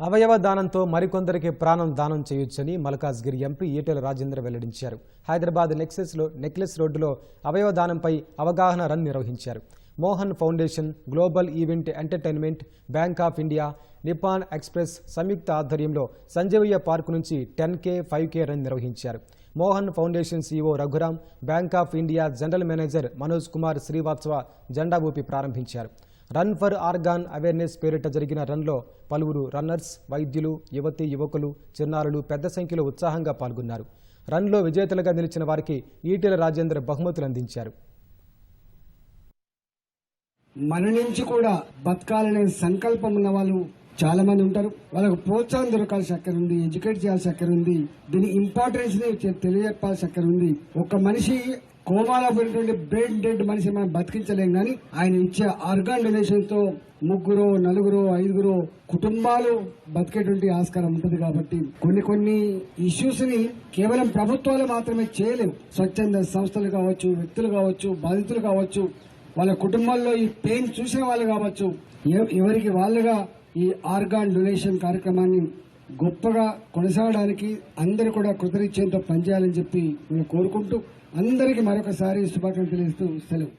అవయవ దానంతో మరికొందరికి ప్రాణం దానం చేయొచ్చని మల్కాజ్గిరి ఎంపీ ఈటెల రాజేందర్ వెల్లడించారు. హైదరాబాద్ నెక్లెస్ రోడ్డులో అవయవ దానంపై అవగాహన రన్ నిర్వహించారు. Mohan Foundation, Global Event Entertainment, Bank of India, Nippon Express సంయుక్త ఆధ్వర్యంలో సంజీవయ్య పార్క్ నుంచి 10K, 5K రన్ నిర్వహించారు. Mohan Foundation CEO Raghuram, Bank of India general manager Manoj Kumar Srivastava జెండా ఊపి ప్రారంభించారు. రన్ ఫర్ ఆర్గాన్ అవేర్నెస్ పేరిట జరిగిన రన్లో పలువురు రన్నర్స్, వైద్యులు, యువకులు, చిన్నారులు పెద్ద సంఖ్యలో ఉత్సాహంగా పాల్గొన్నారు. రన్లో విజేతలుగా నిలిచిన వారికి ఈటెల రాజేందర్ బహుమతులు అందించారు. మన నుంచి కూడా బతకాలనే సంకల్పం ఉన్న వాళ్ళు చాలా మంది ఉంటారు. వాళ్ళకు ప్రోత్సాహం దొరకాల్సిన అక్కడ ఉంది, ఎడ్యుకేట్ చేయాల్సిన అక్కడ ఉంది, దీని ఇంపార్టెన్స్ ని తెలియజెప్పాల్సిన అక్కడ ఉంది. ఒక మనిషి కోమాలో పోయినటువంటి బ్రెయిన్ డెడ్ మనిషి మనం బతికించలేం, కానీ ఆయన ఇచ్చే ఆర్గాన్ డొనేషన్ తో 3, 4, 5 కుటుంబాలు బతికేటువంటి ఆస్కారం ఉంటుంది. కాబట్టి కొన్ని ఇష్యూస్ ని కేవలం ప్రభుత్వాలు మాత్రమే చేయలేవు. స్వచ్ఛంద సంస్థలు కావచ్చు, వ్యక్తులు కావచ్చు, బాధితులు కావచ్చు, వాళ్ళ కుటుంబాల్లో ఈ పెయిన్ చూసే వాళ్ళు కావచ్చు, ఎవరికి వాళ్ళుగా ఈ ఆర్గాన్ డొనేషన్ కార్యక్రమాన్ని గొప్పగా కొనసాగడానికి అందరూ కూడా కృతనిశ్చయంతో పనిచేయాలని చెప్పి మేము కోరుకుంటూ అందరికీ మరొకసారి శుభాకాంక్షలు తెలియజేస్తూ సెలవు.